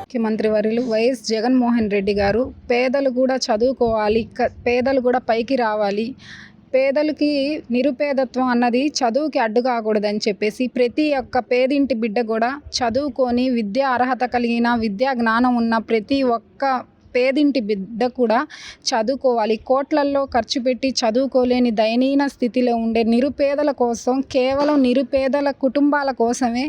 ముఖ్యమంత్రి వర్యులు వైఎస్ జగన్మోహన్ రెడ్డి గారు పేదలు కూడా చదువుకోవాలి, పేదలు కూడా పైకి రావాలి, పేదలకి నిరుపేదత్వం అన్నది చదువుకి అడ్డు కాకూడదని చెప్పేసి ప్రతి ఒక్క పేదింటి బిడ్డ కూడా చదువుకొని విద్యా అర్హత కలిగిన విద్యా జ్ఞానం ఉన్న ప్రతి ఒక్క పేదింటి బిడ్డ కూడా చదువుకోవాలి. కోట్లల్లో ఖర్చు పెట్టి చదువుకోలేని దయనీయ స్థితిలో ఉండే నిరుపేదల కోసం, కేవలం నిరుపేదల కుటుంబాల కోసమే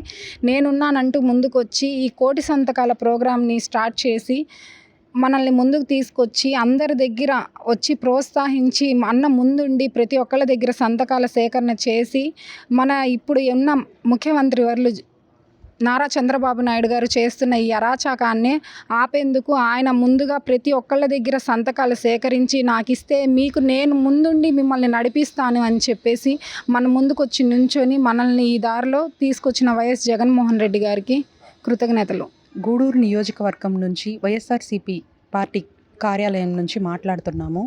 నేనున్నానంటూ ముందుకొచ్చి ఈ కోటి సంతకాల ప్రోగ్రాంని స్టార్ట్ చేసి మనల్ని ముందుకు తీసుకొచ్చి అందరి దగ్గర వచ్చి ప్రోత్సహించి అన్న ముందుండి ప్రతి ఒక్కళ్ళ దగ్గర సంతకాల సేకరణ చేసి మన ఇప్పుడు ఉన్న ముఖ్యమంత్రి వర్యులు నారా చంద్రబాబు నాయుడు గారు చేస్తున్న ఈ అరాచకాన్ని ఆపేందుకు ఆయన ముందుగా ప్రతి ఒక్కళ్ళ దగ్గర సంతకాలు సేకరించి నాకు ఇస్తే మీకు నేను ముందుండి మిమ్మల్ని నడిపిస్తాను అని చెప్పేసి మన ముందుకొచ్చి నుంచొని మనల్ని ఈ దారిలో తీసుకొచ్చిన వైఎస్ జగన్మోహన్ రెడ్డి గారికి కృతజ్ఞతలు. గూడూరు నియోజకవర్గం నుంచి వైఎస్ఆర్సీపీ పార్టీ కార్యాలయం నుంచి మాట్లాడుతున్నాము.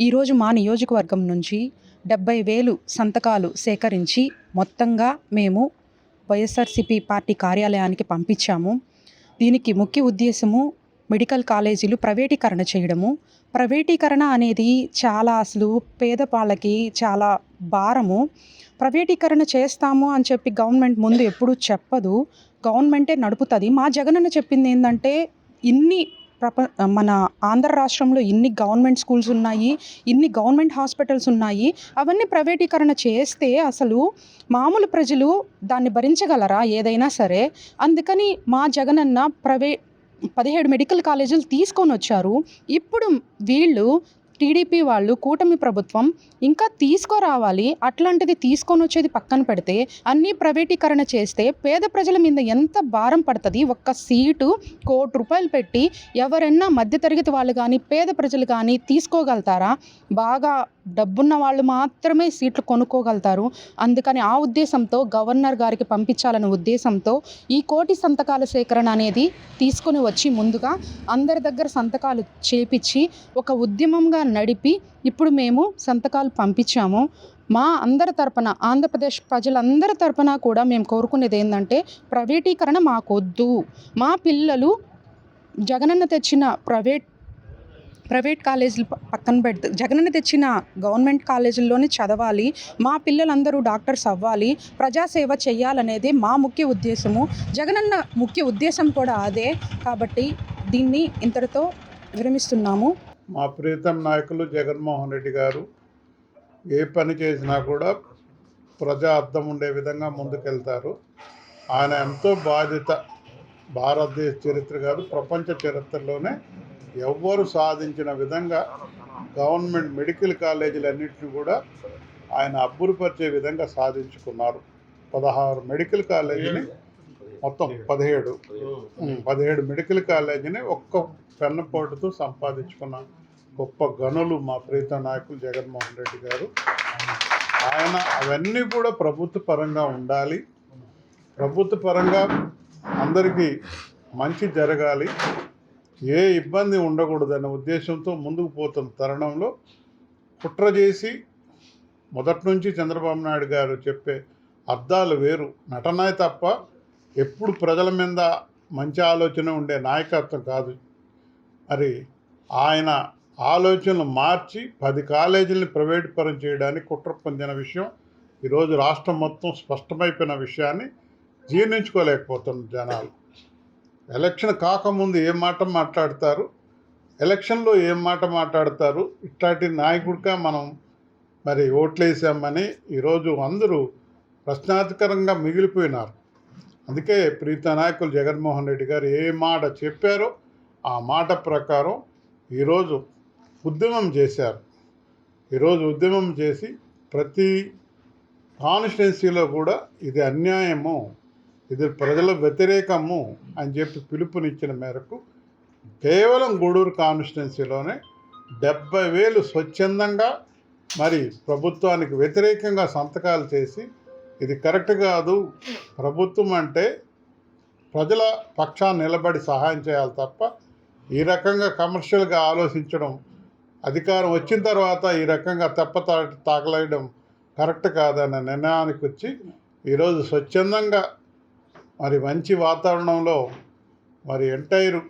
ఈరోజు మా నియోజకవర్గం నుంచి 70,000 సంతకాలు సేకరించి మొత్తంగా మేము వైఎస్ఆర్సీపీ పార్టీ కార్యాలయానికి పంపించాము. దీనికి ముఖ్య ఉద్దేశము మెడికల్ కాలేజీలు ప్రైవేటీకరణ చేయడము. ప్రైవేటీకరణ అనేది చాలా అసలు పేదవాళ్ళకి చాలా భారము. ప్రైవేటీకరణ చేస్తాము అని చెప్పి గవర్నమెంట్ ముందు ఎప్పుడూ చెప్పదు, గవర్నమెంటే నడుపుతుంది. మా జగనన్న చెప్పింది ఏంటంటే మన ఆంధ్ర రాష్ట్రంలో ఇన్ని గవర్నమెంట్ స్కూల్స్ ఉన్నాయి, ఇన్ని గవర్నమెంట్ హాస్పిటల్స్ ఉన్నాయి, అవన్నీ ప్రైవేటీకరణ చేస్తే అసలు మామూలు ప్రజలు దాన్ని భరించగలరా ఏదైనా సరే? అందుకని మా జగనన్న 17 మెడికల్ కాలేజీలు తీసుకొని వచ్చారు. ఇప్పుడు వీళ్ళు టీడీపీ వాళ్ళు, కూటమి ప్రభుత్వం ఇంకా తీసుకురావాలి. అట్లాంటిది తీసుకొని వచ్చేది పక్కన పెడితే అన్నీ ప్రైవేటీకరణ చేస్తే పేద ప్రజల మీద ఎంత భారం పడుతుంది? ఒక్క సీటు ₹1,00,00,000 పెట్టి ఎవరైనా మధ్యతరగతి వాళ్ళు కానీ పేద ప్రజలు కానీ తీసుకోగలుగుతారా? బాగా డబ్బున్న వాళ్ళు మాత్రమే సీట్లు కొనుక్కోగలుగుతారు. అందుకని ఆ ఉద్దేశంతో గవర్నర్ గారికి పంపించాలనే ఉద్దేశంతో ఈ కోటి సంతకాల సేకరణ అనేది తీసుకొని వచ్చి ముందుగా అందరి దగ్గర సంతకాలు చేపించి ఒక ఉద్యమంగా నడిపి ఇప్పుడు మేము సంతకాలు పంపించాము. మా అందరి తరపున, ఆంధ్రప్రదేశ్ ప్రజలందరి తరపున కూడా మేము కోరుకునేది ఏంటంటే ప్రైవేటీకరణ మాకొద్దు. మా పిల్లలు జగనన్న తెచ్చిన ప్రైవేట్ కాలేజీలు పక్కన పెడితే జగనన్న తెచ్చిన గవర్నమెంట్ కాలేజీల్లోనే చదవాలి. మా పిల్లలందరూ డాక్టర్స్ అవ్వాలి, ప్రజాసేవ చేయాలనేది మా ముఖ్య ఉద్దేశము. జగనన్న ముఖ్య ఉద్దేశం కూడా అదే. కాబట్టి దీన్ని ఇంతటితో విరమిస్తున్నాము. మా ప్రీతం నాయకులు జగన్మోహన్ రెడ్డి గారు ఏ పని చేసినా కూడా ప్రజా అర్థం ఉండే విధంగా ముందుకెళ్తారు. ఆయన ఎంతో బాధ్యత, భారతదేశ చరిత్ర కాదు ప్రపంచ చరిత్రలోనే ఎవ్వరు సాధించిన విధంగా గవర్నమెంట్ మెడికల్ కాలేజీలన్నింటినీ కూడా ఆయన అబ్బురుపరిచే విధంగా సాధించుకున్నారు. 16 మెడికల్ కాలేజీని, మొత్తం 17 మెడికల్ కాలేజీని ఒక్క పెన్నపోటుతో సంపాదించుకున్న గొప్ప గనులు మా ప్రీత నాయకులు జగన్మోహన్ రెడ్డి గారు. ఆయన అవన్నీ కూడా ప్రభుత్వ పరంగా ఉండాలి, ప్రభుత్వ పరంగా అందరికీ మంచి జరగాలి, ఏ ఇబ్బంది ఉండకూడదనే ఉద్దేశంతో ముందుకు పోతున్న తరుణంలో కుట్ర చేసి మొదటి నుంచి చంద్రబాబు నాయుడు గారు చెప్పే అర్థాలు వేరు, నటనే తప్ప ఎప్పుడు ప్రజల మీద మంచి ఆలోచన ఉండే నాయకత్వం కాదు. మరి ఆయన ఆలోచనలు మార్చి 10 కాలేజీలను ప్రైవేట్ పరం చేయడానికి కుట్ర పొందిన విషయం ఈరోజు రాష్ట్రం మొత్తం స్పష్టమైపోయిన విషయాన్ని జీర్ణించుకోలేకపోతున్న జనాలు. ఎలక్షన్ కాకముందు ఏం మాట మాట్లాడతారు, ఎలక్షన్లో ఏం మాట మాట్లాడతారు. ఇట్లాంటి నాయకుడిగా మనం మరి ఓట్లేసామని ఈరోజు అందరూ ప్రశ్నార్థకరంగా మిగిలిపోయినారు. అందుకే ప్రీత నాయకులు జగన్మోహన్ రెడ్డి గారు ఏ మాట చెప్పారో ఆ మాట ప్రకారం ఈరోజు ఉద్యమం చేశారు. ఈరోజు ఉద్యమం చేసి ప్రతి కాన్స్టిట్యున్సీలో కూడా ఇది అన్యాయము, ఇది ప్రజల వ్యతిరేకము అని చెప్పి పిలుపునిచ్చిన మేరకు కేవలం గూడూరు కాన్స్టిట్యున్సీలోనే 70,000 స్వచ్ఛందంగా మరి ప్రభుత్వానికి వ్యతిరేకంగా సంతకాలు చేసి ఇది కరెక్ట్ కాదు, ప్రభుత్వం అంటే ప్రజల పక్షాన్ని నిలబడి సహాయం చేయాలి తప్ప ఈ రకంగా కమర్షియల్గా ఆలోచించడం, అధికారం వచ్చిన తర్వాత ఈ రకంగా తప్ప తాగలేయడం కరెక్ట్ కాదన్న నిర్ణయానికి వచ్చి ఈరోజు స్వచ్ఛందంగా మరి మంచి వాతావరణంలో మరి ఎంటైర్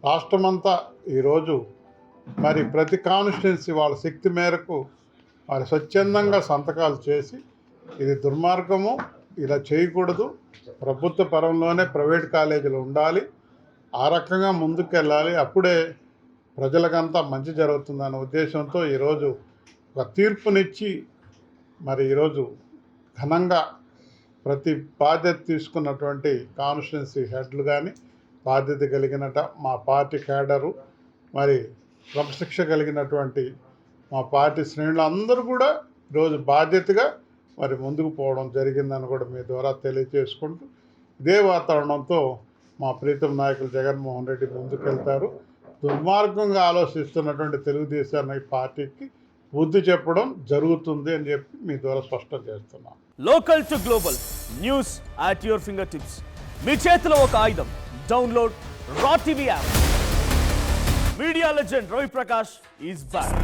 రాష్ట్రమంతా ఈరోజు మరి ప్రతి కాన్స్టిట్యున్సీ వాళ్ళ శక్తి మేరకు మరి స్వచ్ఛందంగా సంతకాలు చేసి ఇది దుర్మార్గము, ఇలా చేయకూడదు, ప్రభుత్వ పరంలోనే ప్రైవేట్ కాలేజీలు ఉండాలి, ఆ రకంగా ముందుకెళ్ళాలి, అప్పుడే ప్రజలకంతా మంచి జరుగుతుందన్న ఉద్దేశంతో ఈరోజు ఒక తీర్పునిచ్చి మరి ఈరోజు ఘనంగా ప్రతి బాధ్యత తీసుకున్నటువంటి కాన్స్టిట్యున్సీ హెడ్లు కానీ బాధ్యత కలిగినట మా పార్టీ క్యాడరు మరి క్రమశిక్ష కలిగినటువంటి మా పార్టీ శ్రేణులు అందరూ కూడా ఈరోజు బాధ్యతగా మరి ముందుకు పోవడం జరిగిందని కూడా మీ ద్వారా తెలియజేసుకుంటూ ఇదే వాతావరణంతో మా ప్రీతం నాయకులు జగన్మోహన్ రెడ్డి ముందుకెళ్తారు. దుర్మార్గంగా ఆలోచిస్తున్నటువంటి తెలుగుదేశం పార్టీకి బుద్ధి చెప్పడం జరుగుతుంది అని చెప్పి మీ ద్వారా స్పష్టం చేస్తున్నాం. Local to global news at your fingertips. మీ చేతిలో ఒక ఆయుధం. Download Raw TV app. Media legend Ravi Prakash is back.